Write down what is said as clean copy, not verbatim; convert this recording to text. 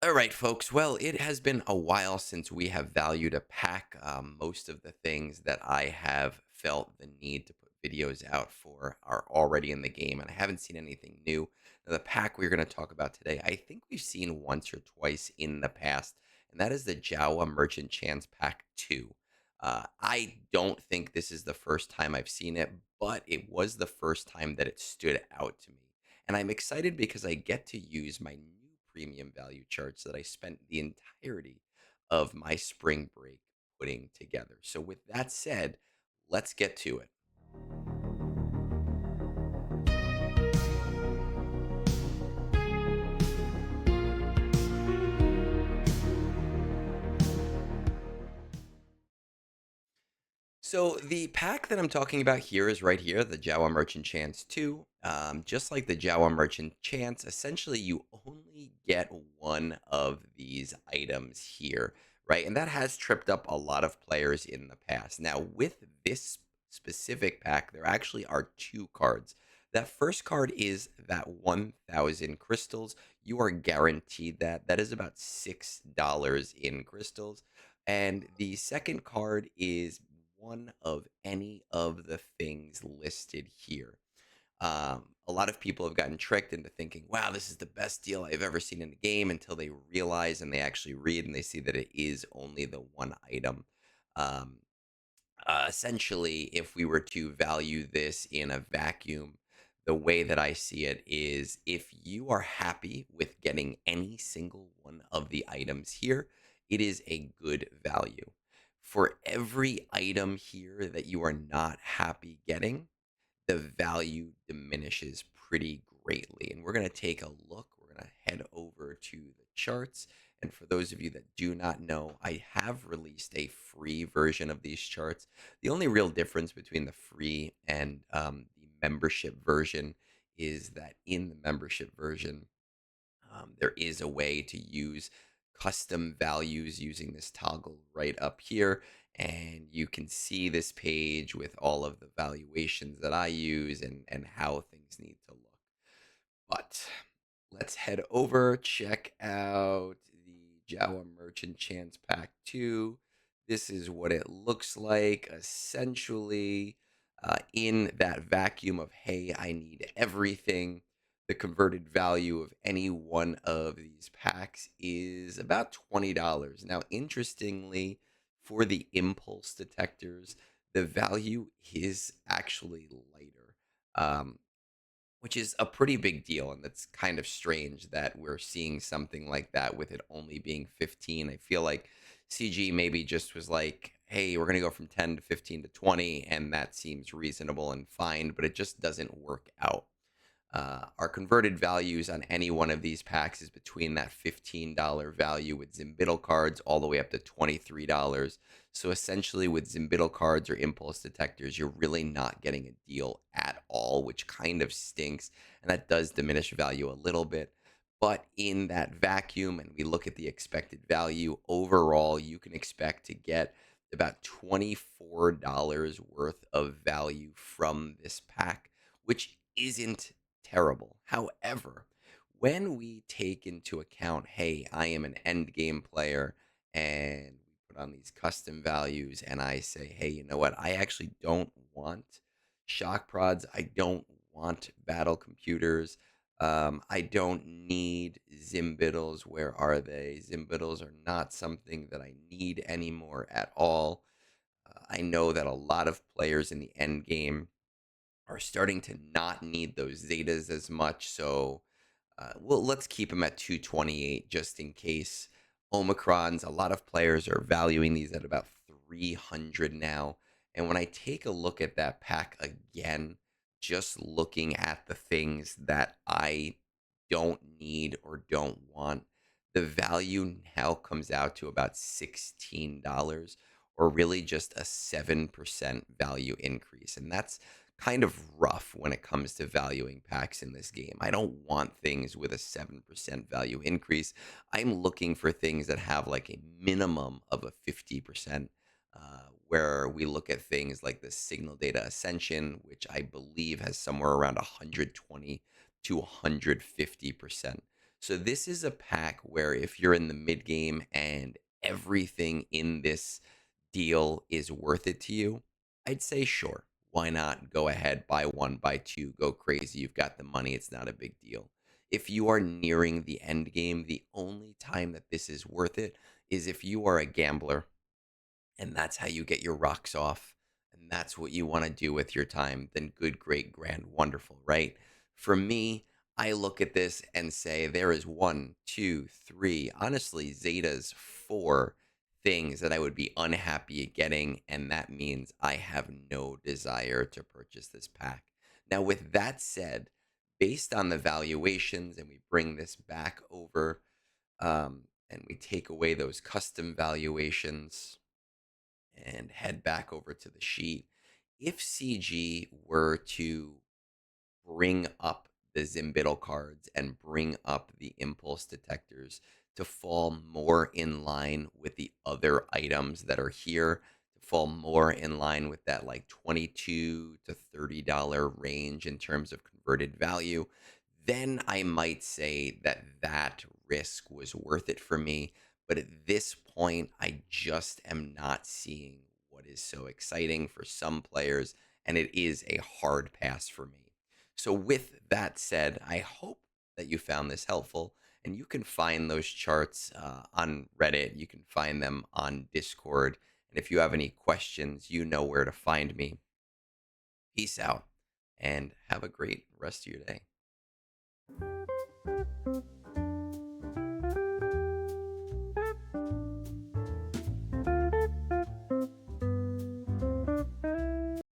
All right, folks. Well, it has been a while since we have valued a pack. Most of the things that I have felt the need to put videos out for are already in the game, and I haven't seen anything new. Now, the pack we're going to talk about today, I think we've seen once or twice in the past, and that is the Jawa Merchant Chance Pack 2. I don't think this is the first time I've seen it, but it was the first time that it stood out to me. And I'm excited because I get to use my new premium value charts that I spent the entirety of my spring break putting together. So, with that said, let's get to it. So the pack that I'm talking about here is right here, the Jawa Merchant Chance 2. Just like the Jawa Merchant Chance, essentially you only get one of these items here, right? And that has tripped up a lot of players in the past. Now, with this specific pack, there actually are two cards. That first card is that 1,000 crystals. You are guaranteed that. That is about $6 in crystals. And the second card is one of any of the things listed here. A lot of people have gotten tricked into thinking, wow, this is the best deal I've ever seen in the game until they realize and they actually read and they see that it is only the one item. Um, Essentially, if we were to value this in a vacuum, the way that I see it is if you are happy with getting any single one of the items here, it is a good value. For every item here that you are not happy getting, the value diminishes pretty greatly. And we're going to take a look. We're going to head over to the charts. And for those of you that do not know, I have released a free version of these charts. The only real difference between the free and the membership version is that in the membership version, there is a way to use custom values using this toggle right up here. And you can see this page with all of the valuations that I use and how things need to look. But let's head over, check out the Jawa Merchant Chance Pack 2. This is what it looks like essentially in that vacuum of, hey, I need everything. The converted value of any one of these packs is about $20. Now, interestingly, for the impulse detectors, the value is actually lighter. Which is a pretty big deal, and that's kind of strange that we're seeing something like that with it only being 15. I feel like CG maybe just was like, hey, we're going to go from 10 to 15 to 20, and that seems reasonable and fine, but it just doesn't work out. Our converted values on any one of these packs is between that $15 value with Zimbiddle cards all the way up to $23. So essentially, with Zimbiddle cards or impulse detectors, you're really not getting a deal at all, which kind of stinks. And that does diminish value a little bit. But in that vacuum, and we look at the expected value overall, you can expect to get about $24 worth of value from this pack, which isn't terrible. However, when we take into account, hey, I am an end game player and we put on these custom values and I say, hey, you know what? I actually don't want shock prods. I don't want battle computers. I don't need Zimbiddles. Where are they? Zimbiddles are not something that I need anymore at all. I know that a lot of players in the end game are starting to not need those zetas as much. So, well, let's keep them at 228 just in case. Omicrons, a lot of players are valuing these at about 300 now. And when I take a look at that pack again, just looking at the things that I don't need or don't want, the value now comes out to about $16 or really just a 7% value increase. And that's kind of rough when it comes to valuing packs in this game. I don't want things with a 7% value increase. I'm looking for things that have like a minimum of a 50%, where we look at things like the Signal Data Ascension, which I believe has somewhere around 120 to 150%. So this is a pack where if you're in the mid game and everything in this deal is worth it to you, I'd say sure. Why not go ahead, buy one, buy two, go crazy. You've got the money. It's not a big deal. If you are nearing the end game, the only time that this is worth it is if you are a gambler and that's how you get your rocks off and that's what you want to do with your time, then good, great, grand, wonderful, right? For me, I look at this and say there is one, two, three, honestly, Zeta's four things that I would be unhappy at getting, and that means I have no desire to purchase this pack. Now, with that said, based on the valuations, and we bring this back over, and we take away those custom valuations and head back over to the sheet. If CG were to bring up the Zimbiddle cards and bring up the impulse detectors to fall more in line with the other items that are here, to fall more in line with that like $22 to $30 range in terms of converted value, then I might say that that risk was worth it for me. But at this point, I just am not seeing what is so exciting for some players, and it is a hard pass for me. So, with that said, I hope that you found this helpful. And you can find those charts on Reddit. You can find them on Discord. And if you have any questions, you know where to find me. Peace out and have a great rest of your day.